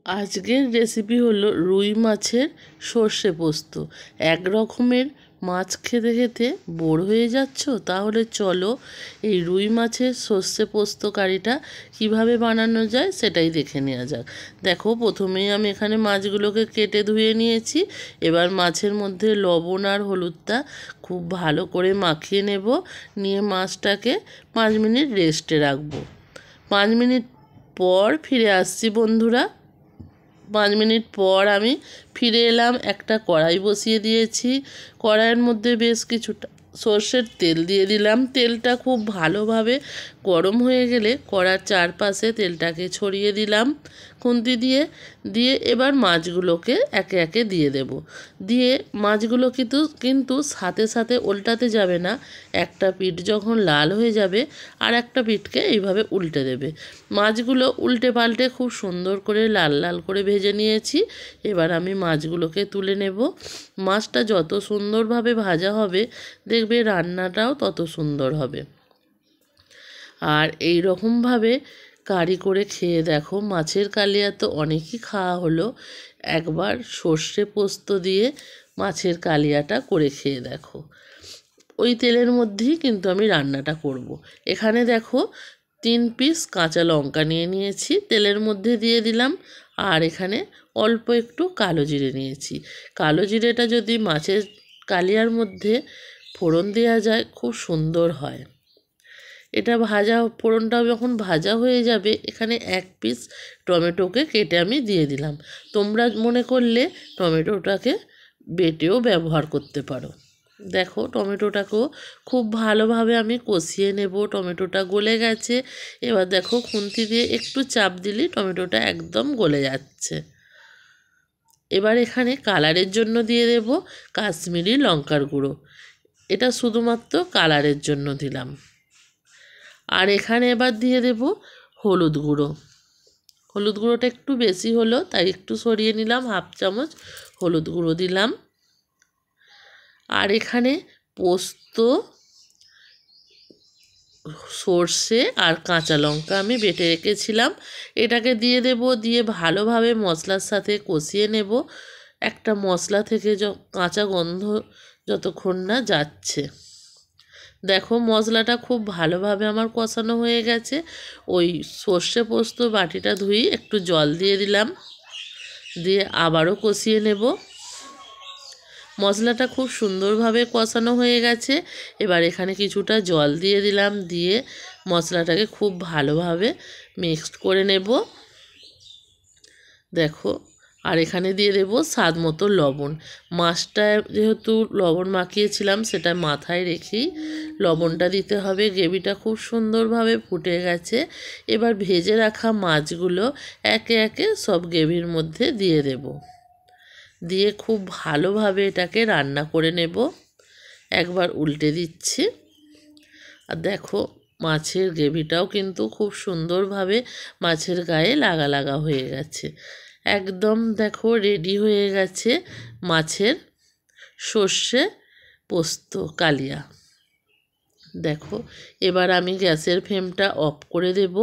আজকের রেসিপি হলো রুই মাছের সর্ষে পোস্ত। এক রকমের মাছ খেতে খেতে বোর হয়ে যাচ্ছ? তাহলে চলো এই রুই মাছের সর্ষে পোস্ত কারিটা কীভাবে বানানো যায় সেটাই দেখে নেওয়া যাক। দেখো, প্রথমেই আমি এখানে মাছগুলোকে কেটে ধুয়ে নিয়েছি। এবার মাছের মধ্যে লবণ আর হলুদটা খুব ভালো করে মাখিয়ে নেব। নিয়ে মাছটাকে 5 মিনিট রেস্টে রাখবো। 5 মিনিট পর ফিরে আসছি বন্ধুরা। 5 মিনিট পর আমি ফিরে এলাম। একটা কড়াই বসিয়ে দিয়েছি। কড়াইয়ের মধ্যে বেশ কিছুটা সর্ষের তেল দিয়ে দিলাম। তেলটা খুব ভালোভাবে গরম হয়ে গেলে কড়ার চারপাশে তেলটাকে ছড়িয়ে দিলাম খুন্তি দিয়ে। দিয়ে এবার মাছগুলোকে একে একে দিয়ে দেব। দিয়ে মাছগুলো কিন্তু সাথে সাথে উল্টাতে যাবে না। একটা পিঠ যখন লাল হয়ে যাবে আর একটা পিঠকে এইভাবে উল্টে দেবে। মাছগুলো উল্টে পাল্টে খুব সুন্দর করে লাল লাল করে ভেজে নিয়েছি। এবার আমি মাছগুলোকে তুলে নেব। মাছটা যত সুন্দরভাবে ভাজা হবে দেখবে রান্নাটাও তত সুন্দর হবে। আর এই রকমভাবে কারি করে খেয়ে দেখো। মাছের কালিয়া তো অনেকই খাওয়া হলো, একবার সর্ষে পোস্ত দিয়ে মাছের কালিয়াটা করে খেয়ে দেখো। ওই তেলের মধ্যেই কিন্তু আমি রান্নাটা করব। এখানে দেখো 3 পিস কাঁচা লঙ্কা নিয়ে নিয়েছি, তেলের মধ্যে দিয়ে দিলাম। আর এখানে অল্প একটু কালো জিরে নিয়েছি। কালো জিরেটা যদি মাছের কালিয়ার মধ্যে ফোড়ন দেওয়া যায় খুব সুন্দর হয়। এটা ফোড়নটাও যখন ভাজা হয়ে যাবে, এখানে 1 পিস টমেটোকে কেটে আমি দিয়ে দিলাম। তোমরা মনে করলে টমেটোটাকে বেটেও ব্যবহার করতে পারো। দেখো, টমেটোটাকেও খুব ভালোভাবে আমি কষিয়ে নেব। টমেটোটা গলে গেছে। এবার দেখো, খুন্তি দিয়ে একটু চাপ দিলেই টমেটোটা একদম গলে যাচ্ছে। এবার এখানে কালারের জন্য দিয়ে দেব কাশ্মীরি লঙ্কার গুঁড়ো। এটা শুধুমাত্র কালারের জন্য দিলাম। আর এখানে এবার দিয়ে দেব হলুদ গুঁড়ো। হলুদ গুঁড়োটা একটু বেশি হলো, তাই একটু সরিয়ে নিলাম। 1/2 চামচ হলুদ গুঁড়ো দিলাম। আর এখানে পোস্ত, সর্ষে আর কাঁচা লঙ্কা আমি বেটে রেখেছিলাম, এটাকে দিয়ে দেব। দিয়ে ভালোভাবে মশলার সাথে কষিয়ে নেব। একটা মশলা থেকে কাঁচা গন্ধ যতক্ষণ না যাচ্ছে। দেখো, মশলাটা খুব ভালোভাবে আমার কষানো হয়ে গেছে। ওই সর্ষে পোস্ত বাটিটা ধুয়ে একটু জল দিয়ে দিলাম। দিয়ে আবারও কষিয়ে নেব। মশলাটা খুব সুন্দরভাবে কষানো হয়ে গেছে। এবার এখানে কিছুটা জল দিয়ে দিলাম। দিয়ে মশলাটাকে খুব ভালোভাবে মিক্সড করে নেব। দেখো, আর এখানে দিয়ে দেব স্বাদ মতো লবণ। মাছটায় যেহেতু লবণ মাখিয়েছিলাম, সেটা মাথায় রেখেই লবণটা দিতে হবে। গ্রেভিটা খুব সুন্দরভাবে ফুটে গেছে। এবার ভেজে রাখা মাছগুলো একে একে সব গ্রেভির মধ্যে দিয়ে দেব। দিয়ে খুব ভালোভাবে এটাকে রান্না করে নেব। একবার উল্টে দিচ্ছি। আর দেখো, মাছের গ্রেভিটাও কিন্তু খুব সুন্দরভাবে মাছের গায়ে লাগা লাগা হয়ে গেছে। একদম দেখো রেডি হয়ে গেছে মাছের সর্ষে পোস্ত কালিয়া। দেখো, এবার আমি গ্যাসের ফ্লেমটা অফ করে দেব।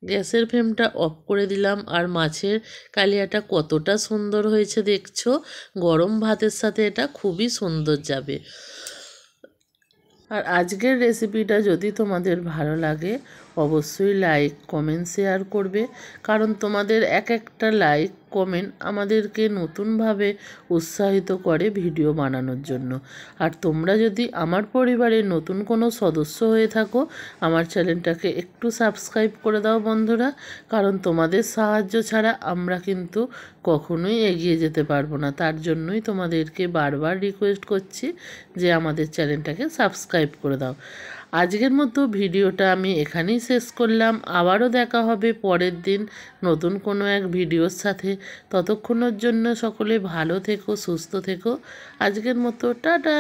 গ্যাসের ফ্লেমটা অফ করে দিলাম। আর মাছের কালিয়াটা কতটা সুন্দর হয়েছে দেখছো। গরম ভাতের সাথে এটা খুবই সুন্দর যাবে। আর আজকের রেসিপিটা যদি তোমাদের ভালো লাগে অবশ্যই লাইক, কমেন্ট, শেয়ার করবে। কারণ তোমাদের এক একটা লাইক, কমেন্ট আমাদেরকে নতুনভাবে উৎসাহিত করে ভিডিও বানানোর জন্য। আর তোমরা যদি আমার পরিবারের নতুন কোনো সদস্য হয়ে থাকো, আমার চ্যানেলটাকে একটু সাবস্ক্রাইব করে দাও বন্ধুরা। কারণ তোমাদের সাহায্য ছাড়া আমরা কিন্তু কখনোই এগিয়ে যেতে পারবো না। তার জন্যই তোমাদেরকে বারবার রিকোয়েস্ট করছি যে আমাদের চ্যানেলটাকে সাবস্ক্রাইব করে দাও। আজকের মতো ভিডিওটা আমি এখানেই শেষ করলাম। আবারও দেখা হবে পরের দিন নতুন কোনো এক ভিডিওর সাথে। ততক্ষণের জন্য সকলে ভালো থেকো, সুস্থ থেকো। আজকের মতো টাটা।